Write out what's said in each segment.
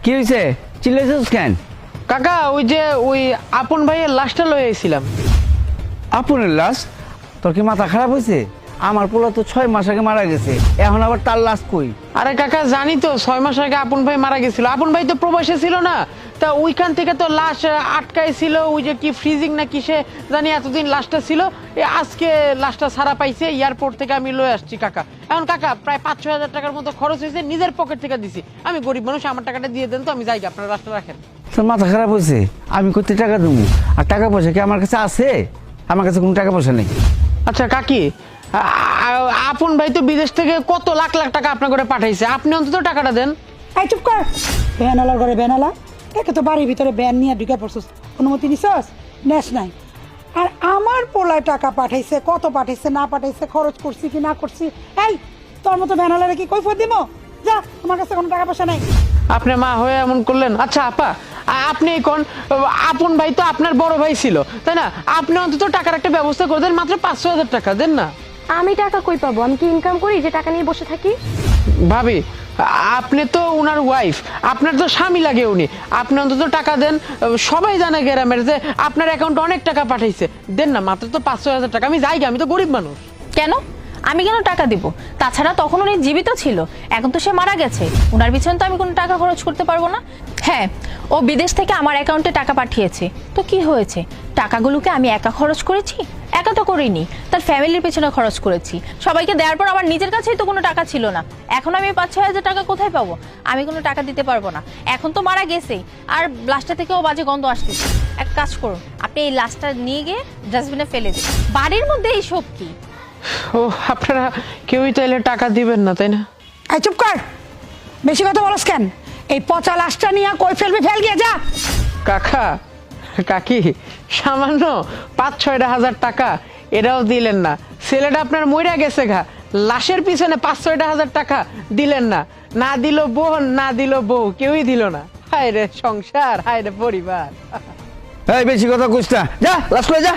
কি হয়েছে? চিল্লাইছিস কেন? কাকা ওই আপন ভাইয়ের লাশটা লয়ে আইছিলাম। আপনের লাশ? তোর কি মাথা খারাপ হয়েছে? আমার পোলা তো 6 মাস আগে মারা গেছে, এখন আবার তার লাশ কই? আরে কাকা জানি তো 6 মাস আগে আপন ভাই মারা গেছিল। আপন ভাই তো প্রবাসে ছিল না, তা ওইখান থেকে তো লাশ আটকাইছিল ওই যে কি ফ্রিজিং না কিসে জানি এতদিন লাশটা ছিল। আজকে লাশটা ছাড়া পাইছে, এয়ারপোর্ট থেকে আমি লয়ে আসছি কাকা। এখন কাকা প্রায় 5-6 হাজার টাকার মতো খরচ হয়েছে, নিজের পকেট থেকে দিছি। আমি গরিব মানুষ, আমার টাকাটা দিয়ে দেন তো, আমি যাই, আপনার লাশটা রাখেন। তোর মাথা খারাপ হয়েছে? আমি কোথায় টাকা দেবো? আর টাকা পয়সা কি আমার কাছে আছে? আমার কাছে কোনো টাকা পয়সা নেই। আচ্ছা কাকি, আপন ভাই তো বিদেশ থেকে কত লাখ লাখ টাকা আপনার করে পাঠাইছে, আপনি অন্তত টাকাটা দেন। এই চুপ কর। ভ্যানালার ঘরে ভ্যানালা, একে তো বাড়ির ভিতরে ভ্যান নিয়ে ঢুকে পড়ছিস, অনুমতি নিছস? নেস নাই। আর আমার পোলায় টাকা পাঠাইছে, কত পাঠাইছে না পাঠাইছে, খরচ করছি কি না করছি, এই তোর মতো ভ্যানালারে কি কৈফিয়ত দিব? যা, আমার কাছে কোনো টাকা পয়সা নাই। আপনি মা হয়ে এমন করলেন? আচ্ছা আপা, আপনি কোন আপন ভাই তো আপনার বড় ভাই ছিল তাই না? আপনি অন্তত টাকার একটা ব্যবস্থা করে দেন, মাত্র 500 হাজার টাকা দেন না। আমি টাকা কই পাবো? আমি কি ইনকাম করি যে টাকা নিয়ে বসে থাকি? ভাবি, আপনি তো উনার ওয়াইফ, আপনার তো স্বামী লাগে উনি, আপনি অন্তত টাকা দেন। সবাই জানে গ্রামের যে আপনার অ্যাকাউন্টে অনেক টাকা পাঠাইছে, দেন না, মাত্র তো 500 হাজার টাকা। আমি যাই, আমি তো গরিব মানুষ। কেন? আমি কেন টাকা দিব? তাছাড়া তখন উনি জীবিত ছিল, এখন তো সে মারা গেছে। ওনার পিছনে তো আমি কোনো টাকা খরচ করতে পারবো না। হ্যাঁ, ও বিদেশ থেকে আমার অ্যাকাউন্টে টাকা পাঠিয়েছে, তো কি হয়েছে? টাকাগুলোকে আমি একা খরচ করেছি? একা তো করিনি, তার ফ্যামিলির পেছনে খরচ করেছি। সবাইকে দেওয়ার পর আমার নিজের কাছেই তো কোনো টাকা ছিল না। এখন আমি 5-6 হাজার টাকা কোথায় পাবো? আমি কোনো টাকা দিতে পারবো না। এখন তো মারা গেছেই, আর লাশটা থেকেও বাজে গন্ধ আসতেছে। এক কাজ করুন, আপনি এই লাশটা নিয়ে গিয়ে ডাস্টবিনে ফেলে দিন। বাড়ির মধ্যে এইসব কি? ও, আপনারা কেউই তাইলে টাকা দিবেন না তাই না? এই চুপ কর, বেশি কথা বলস কেন? এই পচা লাশটা নিয়ে কই ফেলবি, ফেল গিয়ে যা। কাকা কাকি, সামান্য 5-6 হাজার টাকা এটাও দিলেন না। ছেলেটা আপনার মইরা গেছে ঘা, লাশের পিছনে 5-6 হাজার টাকা দিলেন না। না দিল বোন, না দিল বউ, কেউই দিল না। হায় রে সংসার, হায় রে পরিবার। এই বেশি কথা কইস না, যা লাশ লয়ে যা।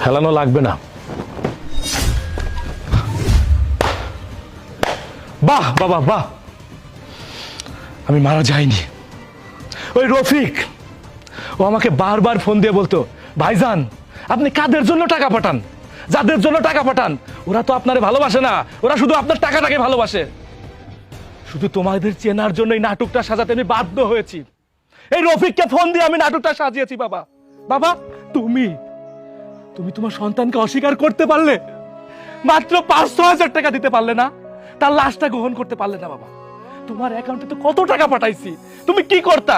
হেলানো লাগবে না। বাহ বাবা বাহ, আমি মারা যাইনি। ওই রফিক, ও আমাকে বারবার ফোন দিয়ে বলতো, ভাইজান আপনি কাদের জন্য টাকা পাঠান? যাদের জন্য টাকা পাঠান ওরা তো আপনারে ভালোবাসে না, ওরা শুধু আপনার টাকাটাকে ভালোবাসে। শুধু তোমাদের চেনার জন্য এই নাটকটা সাজাতে আমি বাধ্য হয়েছি। এই রফিককে ফোন দিয়ে আমি নাটকটা সাজিয়েছি। বাবা বাবা, তুমি তুমি তোমার সন্তানকে অস্বীকার করতে পারলে? মাত্র 500 হাজার টাকা দিতে পারলে না? তার লাশটা গ্রহণ করতে পারলে না? বাবা, তোমার অ্যাকাউন্টে তো কত টাকা পাঠাইছি, তুমি কি করতা?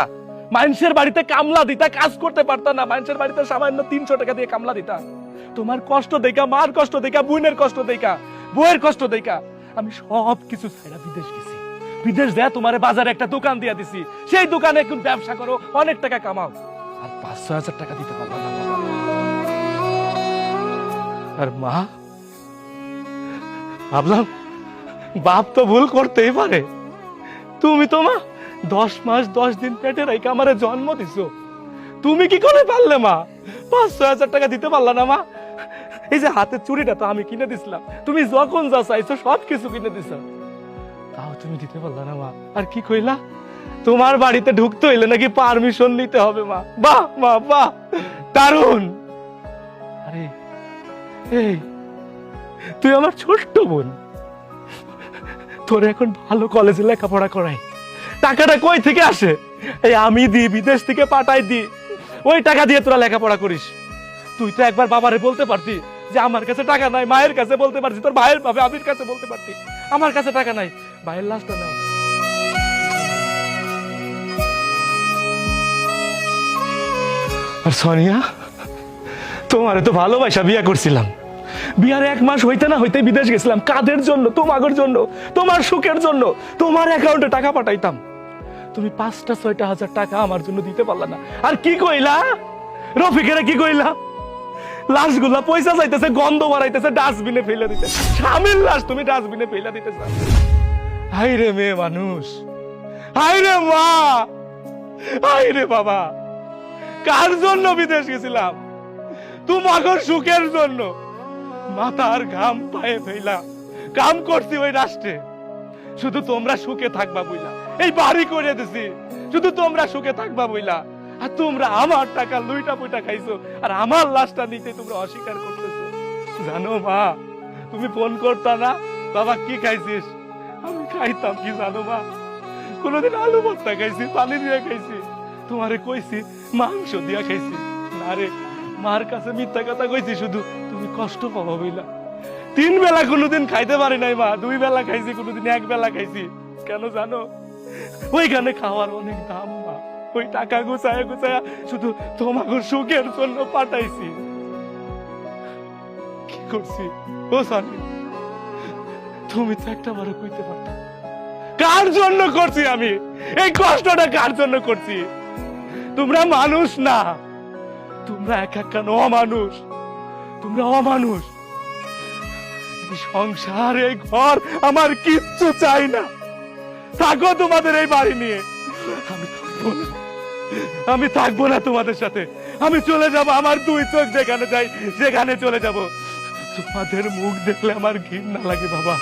মানুষের বাড়িতে কামলা দিতা, কাজ করতে পারতা না? মানুষের বাড়িতে সামান্য 300 টাকা দিয়ে কামলা দিতা। তোমার কষ্ট দেখা, মার কষ্ট দেখা, বোনের কষ্ট দেখা, বউয়ের কষ্ট দেখা আমি সব কিছু ছাইড়া বিদেশ গেছি। বিদেশ যায় তোমার বাজারে একটা দোকান দিয়ে দিছি, সেই দোকানে এখন ব্যবসা করো, অনেক টাকা কামাও, আর 500 হাজার টাকা দিতে পারবা না? বাবা আর মা, ভাবলাম বাপ তো ভুল করতেই পারে। তুমি তো মা 10 মাস 10 দিন পেটে রেখে আমারে জন্ম দিছো, তুমি কি করে পারলে মা 500 হাজার টাকা দিতে পারলা না? মা, এই যে হাতের চুড়িটা তো আমি কিনে দিছিলাম, তুমি যখন যা চাইছো সব কিছু কিনে দিছো, তাও তুমি দিতে পারলা না? মা, আর কি কইলা তোমার বাড়িতে ঢুকতে হইলে নাকি পারমিশন নিতে হবে? মা, বাহ মা বাহ, দারুণ। আরে এই, তুই আমার ছোট্ট বোন, তোর এখন ভালো কলেজে লেখাপড়া করাই, টাকাটা কই থেকে আসে? এই আমি দিই, বিদেশ থেকে পাঠাই দিই, ওই টাকা দিয়ে তোরা লেখাপড়া করিস। তুই তো একবার বাবারে বলতে পারতি যে আমার কাছে টাকা নাই, মায়ের কাছে বলতে পারতি, তোর ভাইয়ের ভাবে আবির কাছে বলতে পারতি আমার কাছে টাকা নাই, ভাইয়ের লাশটা নাও। আর সোনিয়া, তোমারে তো ভালোবাসা বিয়ে করছিলাম, বিয়ার 1 মাস হইতে না হইতে বিদেশ গেছিলাম। কাদের জন্য? তোমাদের জন্য, তোমার সুখের জন্য। তোমার অ্যাকাউন্টে টাকা পাঠাইতাম, তুমি 5-6 হাজার টাকা আমার জন্য দিতে পারলা না। আর কি কইলা রফিকেরা, কি কইলা? লাশগুলা পয়সা চাইতেছে, গন্ধ বাড়াইতেছে, ডাস্টবিনে ফেলে দিতে। স্বামীর লাশ তুমি ডাস্টবিনে ফেলে দিতে চাও? হাই রে মেয়ে মানুষ, হাই রে মা, হাই রে বাবা, কার জন্য বিদেশ গেছিলাম? তোমার সুখের জন্য। মাথার ঘাম পায়ে ফেলা কাম করছি ওই রাষ্ট্রে, শুধু তোমরা সুখে থাকবা বইলা এই বাড়ি করে দিছি, শুধু তোমরা সুখে থাকবা বইলা। আর তোমরা আমার টাকা লুইটা পুইটা খাইছো, আর আমার লাশটা নিতে তোমরা অস্বীকার করতেছো। জানো মা, তুমি ফোন করতা না, বাবা কি খাইছিস? আমি খাইতাম কি জানো মা, কোনোদিন আলু ভর্তা খাইছি, পানি দিয়ে খাইছি, তোমারে কইছি মাংস দিয়া খাইছি না রে। মার কাছে মিথ্যা কথা কইছি শুধু তুমি কষ্ট পাবো বইলা। 3 বেলা কোনোদিন খাইতে পারি নাই মা, 2 বেলা খাইছি, কোনোদিন 1 বেলা খাইছি। কেন জানো? ওইখানে খাওয়ার অনেক দাম মা, ওই টাকা গুছায়া গুছায়া শুধু তোমাকে সুখের জন্য পাঠাইছি। কি করছি ও সানি, তুমি তো একটা বারো কইতে পারতা কার জন্য করছি আমি এই কষ্টটা, কার জন্য করছি? তোমরা মানুষ না, তোমরা এক একখান অমানুষ, তোমরা অমানুষ। এই সংসার, এই ঘর আমার কিচ্ছু চাই না, থাকো তোমাদের এই বাড়ি নিয়ে। আমি থাকবো না, আমি থাকবো না তোমাদের সাথে, আমি চলে যাব, আমার 2 চোখ যেখানে যাই সেখানে চলে যাব। তোমাদের মুখ দেখলে আমার ঘৃণা লাগে বাবা।